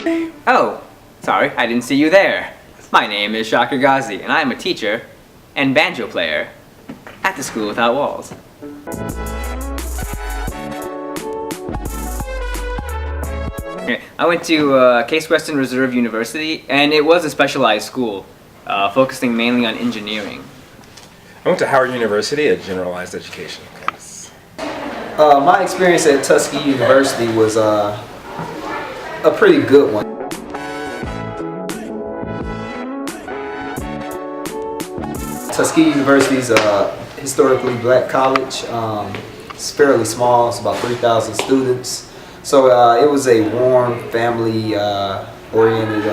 name? Oh, sorry, I didn't see you there. My name is Shakir Ghazi, and I am a teacher and banjo player at the School Without Walls. I went to Case Western Reserve University, and it was a specialized school, focusing mainly on engineering. I went to Howard University, a generalized education campus. My experience at Tuskegee University was a pretty good one. Tuskegee University is a historically black college. It's fairly small, it's about 3,000 students. So it was a warm, family-oriented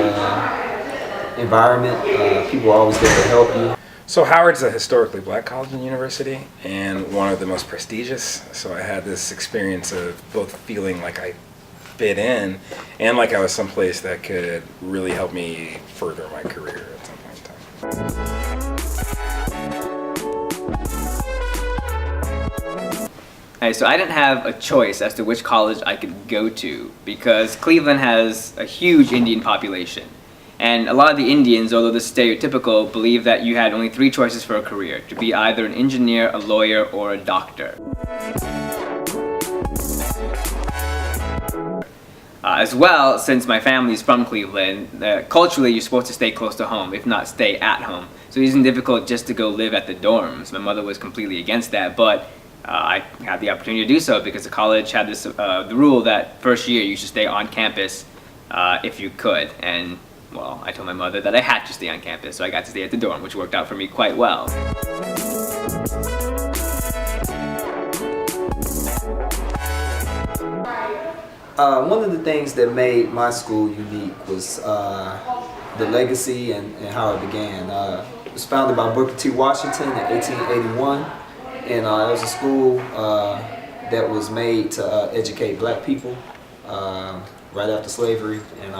environment. People were always there to help you. So Howard's a historically black college and university, and one of the most prestigious. So I had this experience of both feeling like I fit in and like I was someplace that could really help me further my career at some point in time. So I didn't have a choice as to which college I could go to because Cleveland has a huge Indian population. And a lot of the Indians, although this is stereotypical, believe that you had only 3 choices for a career, to be either an engineer, a lawyer, or a doctor. As well, since my family is from Cleveland, culturally you're supposed to stay close to home, if not stay at home. So it isn't difficult just to go live at the dorms. My mother was completely against that, but I had the opportunity to do so because the college had this the rule that first year you should stay on campus if you could. And well, I told my mother that I had to stay on campus, so I got to stay at the dorm, which worked out for me quite well. One of the things that made my school unique was the legacy and how it began. It was founded by Booker T. Washington in 1881, and it was a school that was made to educate black people right after slavery. And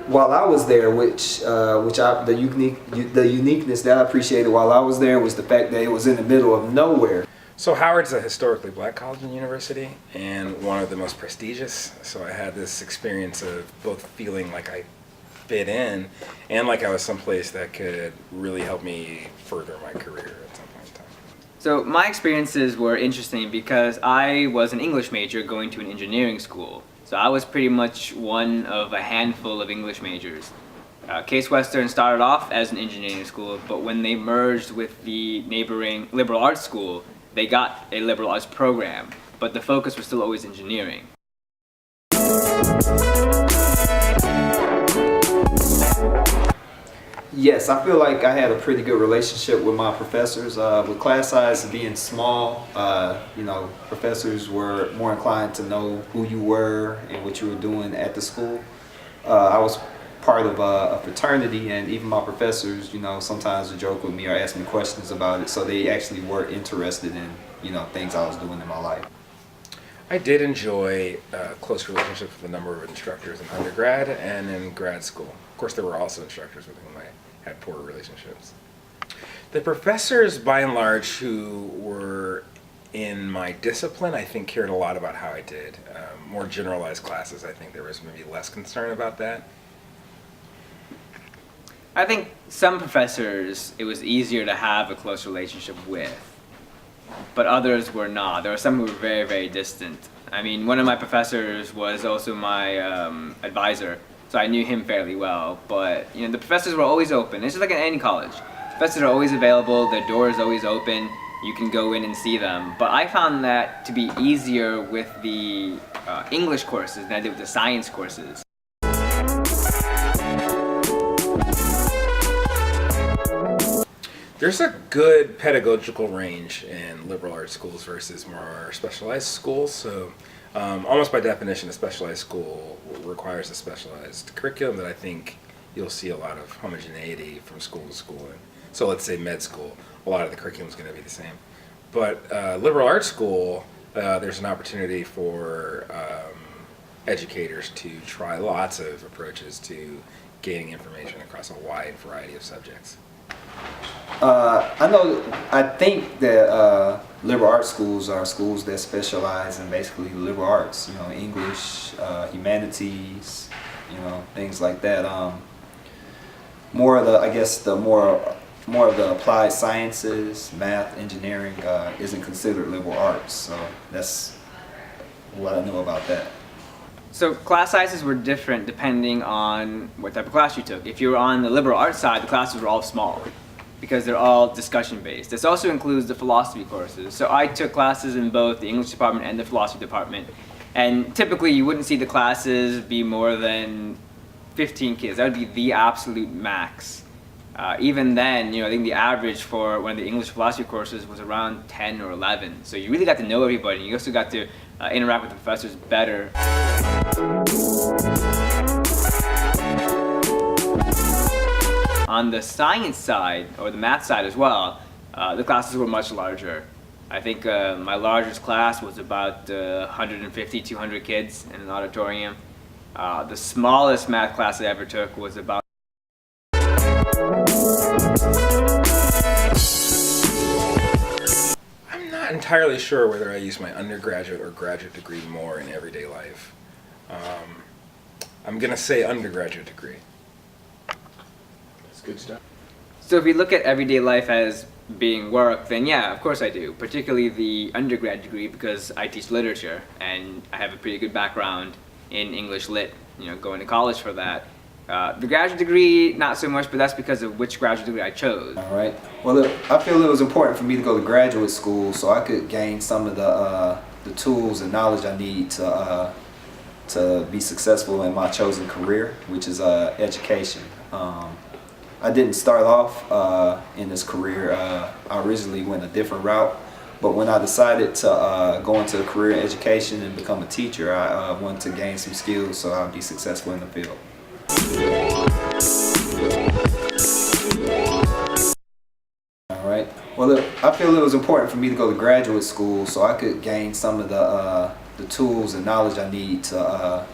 while I was there, the uniqueness that I appreciated while I was there was the fact that it was in the middle of nowhere. So Howard's a historically black college and university, and one of the most prestigious. So I had this experience of both feeling like I fit in and like I was someplace that could really help me further my career at some point in time. So my experiences were interesting because I was an English major going to an engineering school. So I was pretty much one of a handful of English majors. Case Western started off as an engineering school, but when they merged with the neighboring liberal arts school, they got a liberal arts program, but the focus was still always engineering. Yes, I feel like I had a pretty good relationship with my professors. With class size being small, professors were more inclined to know who you were and what you were doing at the school. I was part of a fraternity, and even my professors, sometimes would joke with me or ask me questions about it, so they actually were interested in, things I was doing in my life. I did enjoy close relationships with a number of instructors in undergrad and in grad school. Of course, there were also instructors with whom I had poor relationships. The professors, by and large, who were in my discipline, I think cared a lot about how I did. More generalized classes, I think there was maybe less concern about that. I think some professors it was easier to have a close relationship with, but others were not. There were some who were very, very distant. I mean, one of my professors was also my advisor, so I knew him fairly well, but the professors were always open. It's just like at any college. Professors are always available, their door is always open, you can go in and see them. But I found that to be easier with the English courses than I did with the science courses. There's a good pedagogical range in liberal arts schools versus more specialized schools. So almost by definition, a specialized school requires a specialized curriculum that I think you'll see a lot of homogeneity from school to school. And so let's say med school, a lot of the curriculum is going to be the same. But liberal arts school, there's an opportunity for educators to try lots of approaches to gaining information across a wide variety of subjects. I think that liberal arts schools are schools that specialize in basically liberal arts, English, humanities, things like that. More of the, I guess, more of the applied sciences, math, engineering, isn't considered liberal arts. So that's what I know about that. So class sizes were different depending on what type of class you took. If you were on the liberal arts side, the classes were all small because they're all discussion based. This also includes the philosophy courses. So I took classes in both the English department and the philosophy department. And typically you wouldn't see the classes be more than 15 kids. That would be the absolute max. Even then, I think the average for one of the English philosophy courses was around 10 or 11. So you really got to know everybody. You also got to interact with the professors better. On the science side, or the math side as well, the classes were much larger. I think my largest class was about 150, 200 kids in an auditorium. The smallest math class I ever took was about I'm not entirely sure whether I use my undergraduate or graduate degree more in everyday life. I'm going to say undergraduate degree. That's good stuff. So if you look at everyday life as being work, then yeah, of course I do. Particularly the undergrad degree because I teach literature and I have a pretty good background in English lit, going to college for that. The graduate degree, not so much, but that's because of which graduate degree I chose. All right. Well, look, I feel it was important for me to go to graduate school so I could gain some of the tools and knowledge I need to be successful in my chosen career, which is education. I didn't start off in this career. I originally went a different route, but when I decided to go into a career in education and become a teacher, I wanted to gain some skills so I'd be successful in the field. All right. Well, look, I feel it was important for me to go to graduate school so I could gain some of the tools and knowledge I need to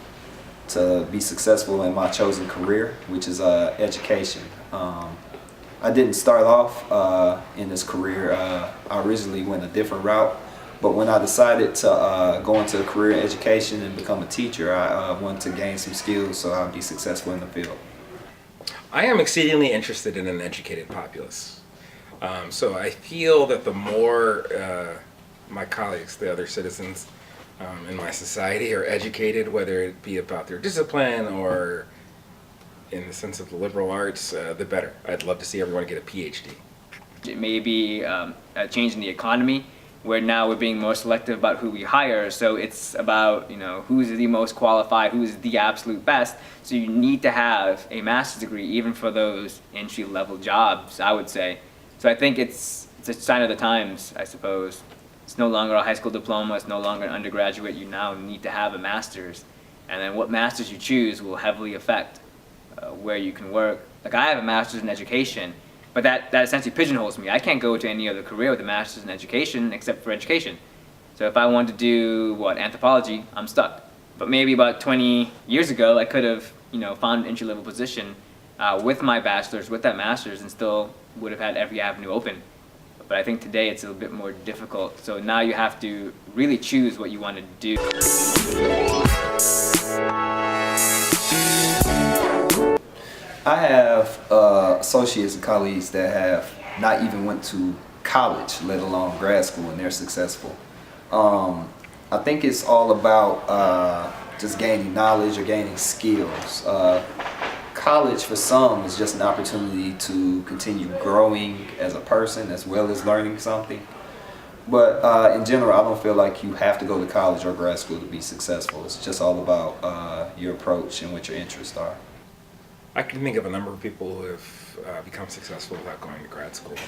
be successful in my chosen career, which is education. I didn't start off in this career. I originally went a different route, but when I decided to go into a career in education and become a teacher, I wanted to gain some skills so I'd be successful in the field. I am exceedingly interested in an educated populace. So I feel that the more my colleagues, the other citizens in my society are educated, whether it be about their discipline or in the sense of the liberal arts, the better. I'd love to see everyone get a PhD. It may be a change in the economy where now we're being more selective about who we hire. So it's about, who's the most qualified, who's the absolute best. So you need to have a master's degree even for those entry-level jobs, I would say. So I think it's a sign of the times, I suppose. It's no longer a high school diploma, it's no longer an undergraduate. You now need to have a master's. And then what master's you choose will heavily affect where you can work. Like I have a master's in education, but that essentially pigeonholes me. I can't go to any other career with a master's in education except for education. So if I wanted to do, anthropology, I'm stuck. But maybe about 20 years ago, I could have, found an entry-level position with my bachelor's, with that master's, and still would have had every avenue open. But I think today it's a little bit more difficult. So now you have to really choose what you want to do. I have associates and colleagues that have not even went to college, let alone grad school, and they're successful. I think it's all about just gaining knowledge or gaining skills. College for some is just an opportunity to continue growing as a person as well as learning something. But in general, I don't feel like you have to go to college or grad school to be successful. It's just all about your approach and what your interests are. I can think of a number of people who have become successful without going to grad school.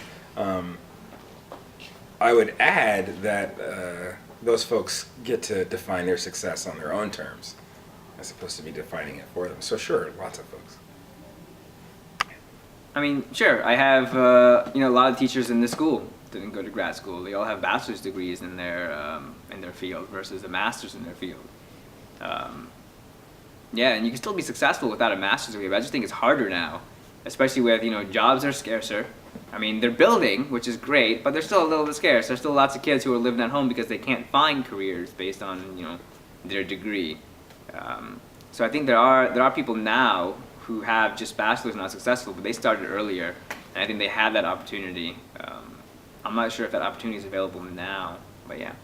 I would add that those folks get to define their success on their own terms, as opposed to me defining it for them. So sure, lots of folks. I mean, sure, I have, a lot of teachers in this school didn't go to grad school. They all have bachelor's degrees in their field versus a master's in their field. Yeah, and you can still be successful without a master's degree, but I just think it's harder now, especially with, jobs are scarcer I mean, they're building, which is great, but they're still a little bit scarce. There's still lots of kids who are living at home because they can't find careers based on, you know, their degree. So I think there are people now who have just bachelor's not successful, but they started earlier, and I think they had that opportunity. I'm not sure if that opportunity is available now, but yeah.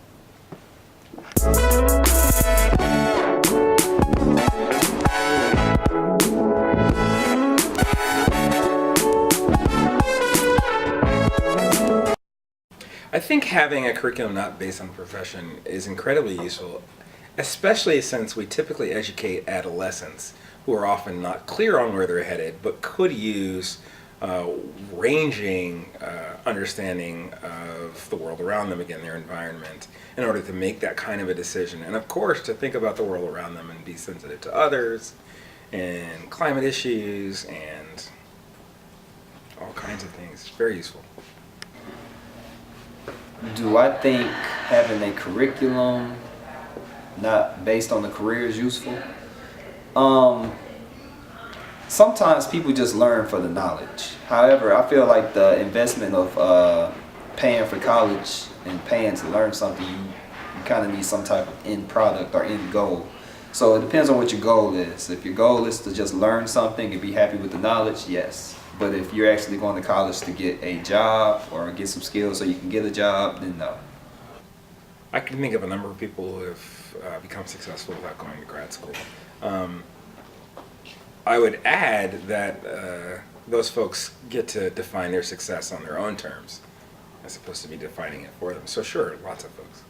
I think having a curriculum not based on profession is incredibly useful, especially since we typically educate adolescents who are often not clear on where they're headed, but could use ranging understanding of the world around them, again, their environment, in order to make that kind of a decision. And of course, to think about the world around them and be sensitive to others and climate issues and all kinds of things. It's very useful. Do I think having a curriculum not based on the career is useful? Sometimes people just learn for the knowledge. However, I feel like the investment of paying for college and paying to learn something, you kind of need some type of end product or end goal. So it depends on what your goal is. If your goal is to just learn something and be happy with the knowledge, yes. But if you're actually going to college to get a job or get some skills so you can get a job, then no. I can think of a number of people who have become successful without going to grad school. I would add that those folks get to define their success on their own terms, as opposed to me defining it for them. So sure, lots of folks.